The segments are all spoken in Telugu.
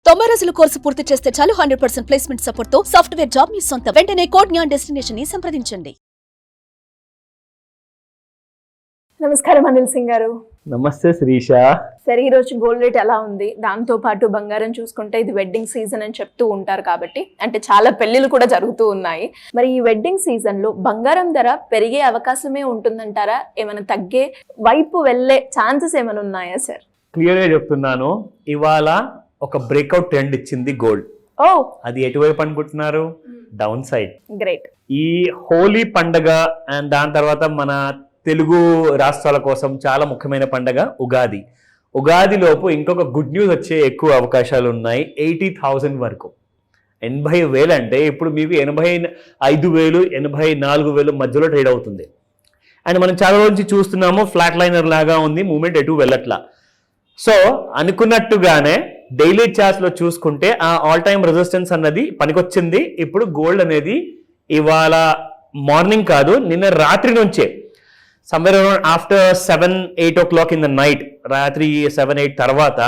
90 రోజుల కోర్సు పూర్తి చేస్తే చాలు 100% ప్లేస్మెంట్ సపోర్ట్ తో సాఫ్ట్వేర్ జాబ్ మీ సొంతం. వెంటనే కోడ్ జ్ఞాన్ డెస్టినేషన్ ని సంప్రదించండి. నమస్కారం అనిల్ సింగ్ గారు. నమస్తే శ్రీష. సరే, ఈ రోజు గోల్డ్ రేట్ ఎలా ఉంది? దాంతో పాటు బంగారం చూసుకుంటే ఇది వెడ్డింగ్ సీజన్ అని చెప్తూ ఉంటారు కాబట్టి, అంటే చాలా పెళ్లిళ్ళు కూడా జరుగుతూ ఉన్నాయి. మరి ఈ వెడ్డింగ్ సీజన్ లో బంగారం ధర పెరిగే అవకాశమే ఉంటుందంటారా? ఏమైనా తగ్గే వైపు వెళ్ళే ఛాన్సెస్ ఏమైనా ఉన్నాయా సార్? క్లియర్ గా చెప్తున్నాను, ఇవాళ ఒక బ్రేక్అవుట్ ట్రెండ్ ఇచ్చింది గోల్డ్. ఓ, అది ఎటువైపు అనుకుంటున్నారు? Down side. గ్రేట్. ఈ హోలీ పండగ అండ్ దాని తర్వాత మన తెలుగు రాష్ట్రాల కోసం చాలా ముఖ్యమైన పండగ ఉగాది. ఉగాది లోపు ఇంకొక గుడ్ న్యూస్ వచ్చే ఎక్కువ అవకాశాలు ఉన్నాయి. 80,000 వరకు. 80,000 అంటే ఇప్పుడు మీకు 85,000 84,000 మధ్యలో ట్రేడ్ అవుతుంది. అండ్ మనం చాలా రోజు నుంచి చూస్తున్నాము, ఫ్లాట్ లైనర్ లాగా ఉంది, మూమెంట్ ఎటు వెళ్ళట్లా. సో అనుకున్నట్టుగానే డైలీ చార్ట్స్ లో చూసుకుంటే ఆ ఆల్ టైమ్ రెసిస్టెన్స్ అన్నది పనికొచ్చింది. ఇప్పుడు గోల్డ్ అనేది ఇవాళ మార్నింగ్ కాదు, నిన్న రాత్రి నుంచే somewhere around after 7-8 o'clock in the night, రాత్రి 7-8 తర్వాత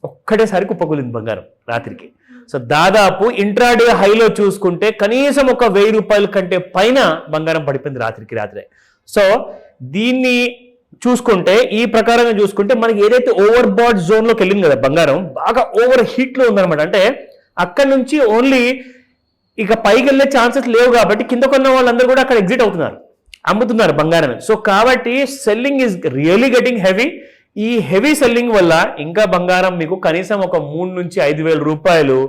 ఒక్కటేసారి కుప్పకూలింది బంగారం రాత్రికి. సో దాదాపు ఇంట్రాడే హైలో చూసుకుంటే కనీసం ఒక 1,000 రూపాయల కంటే పైన బంగారం పడిపోయింది రాత్రే. సో దీన్ని చూసుకుంటే, ఈ ప్రకారంగా చూసుకుంటే మనకి ఏదైతే ఓవర్ బాట్ జోన్ లోకి వెళ్ళింది కదా బంగారం, బాగా ఓవర్ హీట్ లో ఉందన్నమాట. అంటే అక్కడ నుంచి ఓన్లీ ఇక పైకి వెళ్ళే ఛాన్సెస్ లేవు కాబట్టి కింద కొన్న వాళ్ళందరూ కూడా అక్కడ ఎగ్జిట్ అవుతున్నారు, అమ్ముతున్నారు బంగారం. సో కాబట్టి selling is really getting heavy. ఈ హెవీ సెల్లింగ్ వల్ల ఇంకా బంగారం మీకు కనీసం ఒక 3,000 నుంచి 5,000 రూపాయలు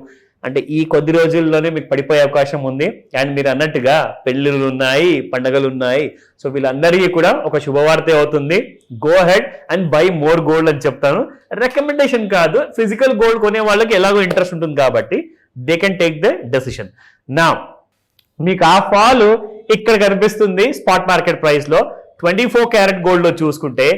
అంటే ఈ కొద్ది రోజుల్లోనే మీకు పడిపోయే అవకాశం ఉంది. అండ్ మీరు అన్నట్టుగా పెళ్లిళ్ళు ఉన్నాయి, పండుగలు ఉన్నాయి. సో వీళ్ళందరికీ కూడా ఒక శుభవార్త అవుతుంది. Go head and by more gold అని చెప్తాను. రికమెండేషన్ కాదు, ఫిజికల్ గోల్డ్ కొనే వాళ్ళకి ఎలాగో ఇంట్రెస్ట్ ఉంటుంది కాబట్టి they can take the decision. నా మీకు ఆ ఫాల్ ఇక్కడ కనిపిస్తుంది స్పాట్ మార్కెట్ ప్రైస్ లో. 24 క్యారెట్ గోల్డ్ లో చూసుకుంటే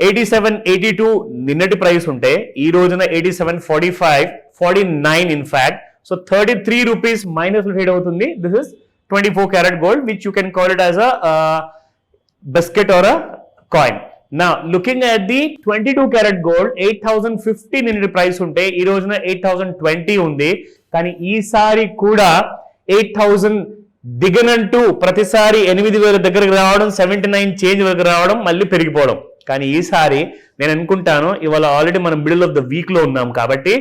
87-82 నిన్నటి ప్రైస్ ఉంటే ఈ రోజున 87-45-49 in fact. So 33 rupees minus trade అవుతుంది. This is 24 carat gold which you can call it as a biscuit or a coin. నా looking at the 22 carat gold 8,050 నిన్నటి ప్రైస్ ఉంటే ఈ రోజున 8,020 ఉంది. కానీ ఈసారి కూడా 8,000 దిగనంటూ ప్రతిసారి 8,000 దగ్గరకు రావడం, 79 చేంజ్ వరకు రావడం, మళ్ళీ పెరిగిపోవడం. కానీ ఈసారి నేను అనుకుంటాను ఇవాళ ఆల్రెడీ మనం మిడిల్ ఆఫ్ ద వీక్ లో ఉన్నాం కాబట్టి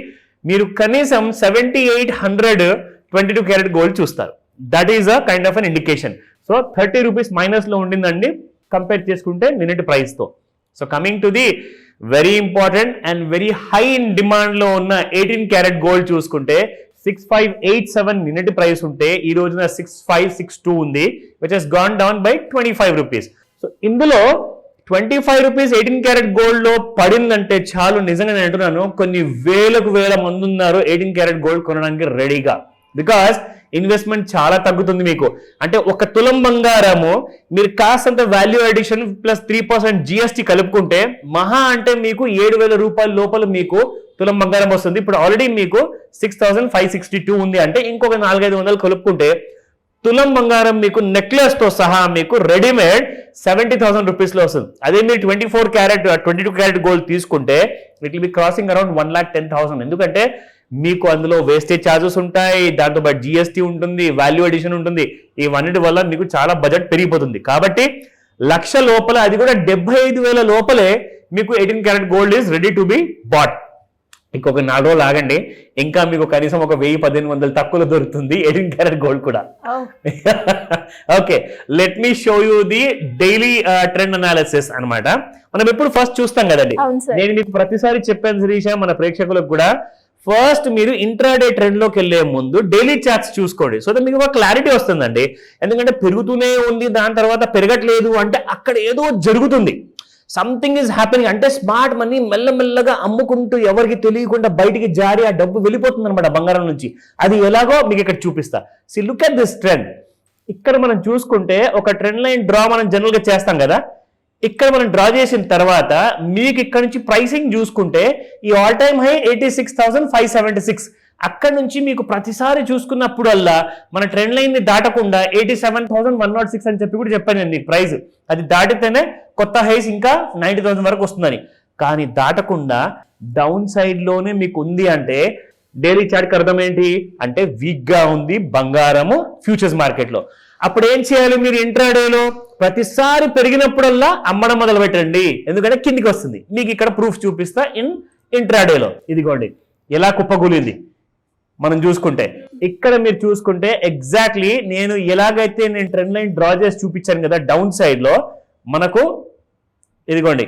మీరు కనీసం 7800 22 క్యారెట్ గోల్డ్ చూస్తారు. That is a kind of an indication. So 30 rupees minus లో ఉండిందండి కంపేర్ చేసుకుంటే నిన్నటి ప్రైస్ తో. So coming to the very important and very high in demand లో ఉన్న 18 క్యారెట్ గోల్డ్ చూసుకుంటే 6587 నిన్నటి ప్రైస్ ఉంటే ఈ రోజున 6562 ఉంది, which has gone down by 25 rupees. So ఇందులో 25 రూపీస్ 18 క్యారెట్ గోల్డ్ లో పడిందంటే చాలు. నిజంగా నేను అంటున్నాను, కొన్ని వేల మంది ఉన్నారు 18 క్యారెట్ గోల్డ్ కొనడానికి రెడీగా. బికాస్ ఇన్వెస్ట్మెంట్ చాలా తగ్గుతుంది మీకు. అంటే ఒక తులం బంగారము మీరు కాస్తంత వాల్యూ అడిషన్ ప్లస్ 3% జిఎస్టీ కలుపుకుంటే మహా అంటే మీకు 7,000 రూపాయల లోపల మీకు తులం బంగారం వస్తుంది. ఇప్పుడు ఆల్రెడీ మీకు 6,562 ఉంది. అంటే ఇంకొక 400-500 కలుపుకుంటే తులం బంగారం మీకు నెక్లెస్ తో సహా మీకు రెడీమేడ్ 70,000 రూపీస్ లో వస్తుంది. అదే మీరు 24 క్యారెట్ 22 క్యారెట్ గోల్డ్ తీసుకుంటే it will be crossing around 1,10,000. ఎందుకంటే మీకు అందులో వేస్టేజ్ ఛార్జెస్ ఉంటాయి, దాంతో పాటు జిఎస్టీ ఉంటుంది, వాల్యూ అడిషన్ ఉంటుంది. ఇవన్నిటి వల్ల మీకు చాలా బడ్జెట్ పెరిగిపోతుంది. కాబట్టి 1,00,000 లోపల, అది కూడా 75,000 లోపలే మీకు 18 carat gold is ready to be bought. ఇంకొక 4 రోజులు ఆగండి, ఇంకా మీకు కనీసం ఒక 1,000-1,500 తక్కువలో దొరుకుతుంది 18 క్యారెట్ గోల్డ్ కూడా. Okay, let me show you the daily trend analysis అన్నమాట. మనం ఎప్పుడు ఫస్ట్ చూస్తాం కదండి. నేను మీకు ప్రతిసారి చెప్పాను శిరీష, మన ప్రేక్షకులకు కూడా, ఫస్ట్ మీరు ఇంట్రాడే ట్రెండ్ లోకి వెళ్లే ముందు డైలీ చార్ట్స్ చూసుకోండి. సో దట్ మీకు ఒక క్లారిటీ వస్తుందండి. ఎందుకంటే పెరుగుతూనే ఉంది, దాని తర్వాత పెరగట్లేదు అంటే అక్కడ ఏదో జరుగుతుంది, సంథింగ్ ఈజ్ హ్యాపెనింగ్. అంటే స్మార్ట్ మనీ మెల్లమెల్లగా అమ్ముకుంటూ ఎవరికి తెలియకుండా బయటికి జారి ఆ డబ్బు వెళ్ళిపోతుంది అనమాట బంగారం నుంచి. అది ఎలాగో మీకు ఇక్కడ చూపిస్తా. See look at this trend. ఇక్కడ మనం చూసుకుంటే ఒక ట్రెండ్ లైన్ డ్రా మనం జనరల్ గా చేస్తాం కదా. ఇక్కడ మనం డ్రా చేసిన తర్వాత మీకు ఇక్కడ నుంచి ప్రైసింగ్ చూసుకుంటే ఈ ఆల్ టైమ్ హై 86,576. అక్కడ నుంచి మీకు ప్రతిసారి చూసుకున్నప్పుడల్లా మన ట్రెండ్ లైన్ ని దాటకుండా 87,106 అని చెప్పి కూడా చెప్పాను నేను మీకు ప్రైస్. అది దాటితేనే కొత్త హైస్ ఇంకా 90,000 వరకు వస్తుందని. కానీ దాటకుండా డౌన్ సైడ్ లోనే మీకు ఉంది అంటే డైలీ చార్ట్ అర్థం ఏంటి అంటే వీక్ గా ఉంది బంగారము ఫ్యూచర్స్ మార్కెట్ లో. అప్పుడు ఏం చేయాలి మీరు ఇంట్రాడేలో ప్రతిసారి పెరిగినప్పుడల్లా అమ్మడం మొదలు పెట్టండి, ఎందుకంటే కిందికి వస్తుంది. మీకు ఇక్కడ ప్రూఫ్ చూపిస్తా ఇంట్రాడేలో. ఇదిగోండి ఎలా కుప్పగూలింది మనం చూసుకుంటే. ఇక్కడ మీరు చూసుకుంటే ఎగ్జాక్ట్లీ నేను ఎలాగైతే నేను ట్రెండ్ లైన్ డ్రా చేసి చూపించాను కదా డౌన్ సైడ్ లో, మనకు ఇదిగోండి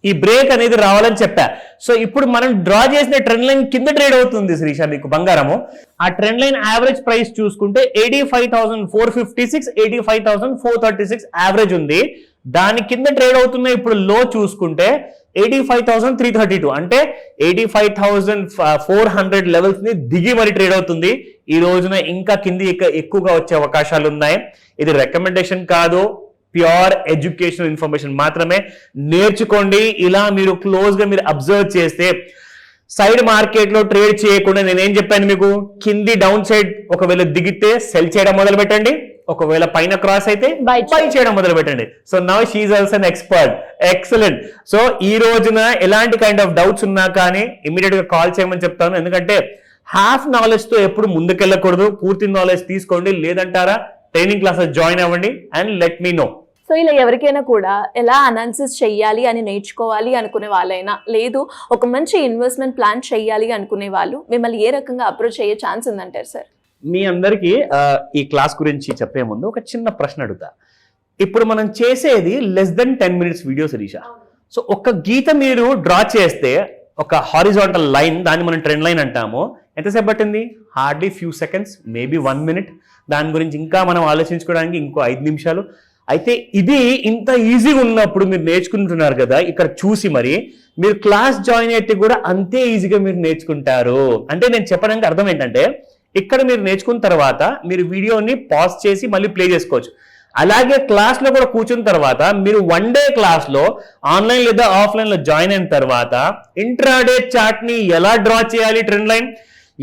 ఈ బ్రేక్ అనేది రావాలని చెప్పా. సో ఇప్పుడు మనం డ్రా చేసిన ట్రెండ్ లైన్ కింద ట్రేడ్ అవుతుంది శ్రీష మీకు బంగారము. ఆ ట్రెండ్ లైన్ యావరేజ్ ప్రైస్ చూసుకుంటే 85,456, 85,436 యావరేజ్ ఉంది. దాని కింద ట్రేడ్ అవుతున్న ఇప్పుడు లో చూసుకుంటే 85,332, అంటే 85,400 లెవెల్స్ ని దిగి మరి ట్రేడ్ అవుతుంది. ఈ రోజున ఇంకా కింది ఎక్కువగా వచ్చే అవకాశాలు ఉన్నాయి. ఇది రికమెండేషన్ కాదు, ప్యూర్ ఎడ్యుకేషనల్ ఇన్ఫర్మేషన్ మాత్రమే. నేర్చుకోండి. ఇలా మీరు క్లోజ్ గా మీరు అబ్జర్వ్ చేస్తే సైడ్ మార్కెట్ లో ట్రేడ్ చేయకుండా నేనేం చెప్పాను మీకు, కింది డౌన్ సైడ్ ఒకవేళ దిగితే సెల్ చేయడం మొదలు పెట్టండి, ఒకవేళ పైన క్రాస్ అయితే బై చేయడం మొదలు పెట్టండి. So now she also an expert. Excellent. So ఈ రోజున ఎలాంటి కైండ్ ఆఫ్ డౌట్స్ ఉన్నా కానీ ఇమీడియట్ గా కాల్ చేయమని చెప్తాను, ఎందుకంటే హాఫ్ నాలెడ్జ్ తో ఎప్పుడు ముందుకెళ్ళకూడదు, పూర్తి నాలెడ్జ్ తీసుకోండి. లేదంటారా ట్రైనింగ్ క్లాసెస్ జాయిన్ అవ్వండి and let me know. So ఇలా ఎవరికైనా కూడా ఎలా అనాలిసిస్ చెయ్యాలి అని నేర్చుకోవాలి అనుకునే వాళ్ళైనా, లేదు ఒక మంచి ఇన్వెస్ట్మెంట్ ప్లాన్ చేయాలి అనుకునే వాళ్ళు మిమ్మల్ని ఏ రకంగా అప్రోచ్ అయ్యే ఛాన్స్ ఉందంటారు సార్? మీ అందరికీ ఈ క్లాస్ గురించి చెప్పే ముందు ఒక చిన్న ప్రశ్న అడుగుతా. ఇప్పుడు మనం చేసేది less than 10 minutes video Sirisha. So ఒక గీత మీరు డ్రా చేస్తే ఒక హారిజాంటల్ లైన్, దాన్ని మనం ట్రెండ్ లైన్ అంటాము, ఎంతసేపు పట్టింది? Hardly few seconds, maybe 1 minute. దాని గురించి ఇంకా మనం ఆలోచించుకోవడానికి ఇంకో 5 నిమిషాలు. అయితే ఇది ఇంత ఈజీగా ఉన్నప్పుడు మీరు నేర్చుకుంటున్నారు కదా, ఇక్కడ చూసి మరి మీరు క్లాస్ జాయిన్ అయితే కూడా అంతే ఈజీగా మీరు నేర్చుకుంటారు. అంటే నేను చెప్పడానికి అర్థం ఏంటంటే, ఇక్కడ మీరు నేర్చుకున్న తర్వాత మీరు వీడియోని పాజ్ చేసి మళ్ళీ ప్లే చేసుకోవచ్చు. అలాగే క్లాస్ లో కూడా కూర్చున్న తర్వాత మీరు 1 day క్లాస్ లో ఆన్లైన్ లేదా ఆఫ్లైన్ లో జాయిన్ అయిన తర్వాత ఇంట్రాడే చార్ట్ ని ఎలా డ్రా చేయాలి, ట్రెండ్ లైన్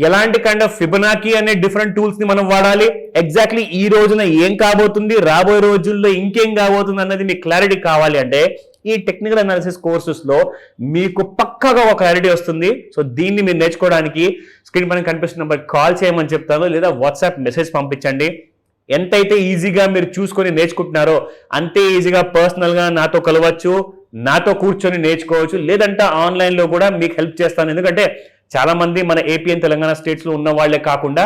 ఎలాంటి కైండ్ ఆఫ్ ఫిబొనాకీ అనే డిఫరెంట్ టూల్స్ ని మనం వాడాలి, ఎగ్జాక్ట్లీ ఈ రోజున ఏం కాబోతుంది, రాబోయే రోజుల్లో ఇంకేం కాబోతుంది అన్నది మీకు క్లారిటీ కావాలి అంటే ఈ టెక్నికల్ అనాలిసిస్ కోర్సెస్ లో మీకు పక్కాగా ఒక క్లారిటీ వస్తుంది. సో దీన్ని మీరు నేర్చుకోవడానికి స్క్రీన్ పైన కనిపిస్తున్న నెంబర్ కాల్ చేయమని చెప్తాను, లేదా వాట్సాప్ మెసేజ్ పంపించండి. ఎంతైతే ఈజీగా మీరు చూసుకొని నేర్చుకుంటున్నారో అంతే ఈజీగా పర్సనల్ గా నాతో కలవచ్చు, నాతో కూర్చొని నేర్చుకోవచ్చు, లేదంటే ఆన్లైన్ లో కూడా మీకు హెల్ప్ చేస్తాను. ఎందుకంటే చాలా మంది మన ఏపీ అండ్ తెలంగాణ స్టేట్స్ లో ఉన్న వాళ్ళే కాకుండా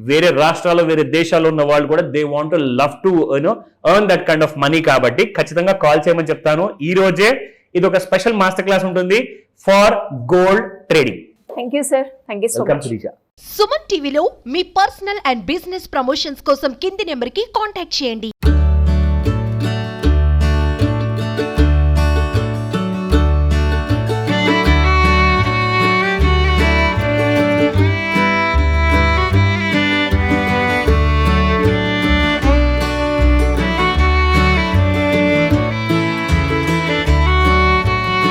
వేరే రాష్ట్రాల్లో వేరే దేశాల్లో ఉన్న వాళ్ళు కూడా they want to love to earn that kind of money. కాబట్టి ఖచ్చితంగా కాల్ చేయమని చెప్తాను. ఈ రోజే ఇది ఒక స్పెషల్ మాస్టర్ క్లాస్ ఉంటుంది for gold trading. Thank you sir. Thank you so much. Suman టీవీలో మీ పర్సనల్ అండ్ బిజినెస్ ప్రమోషన్స్ కోసం కింది నెంబర్కి కాంటాక్ట్ చేయండి.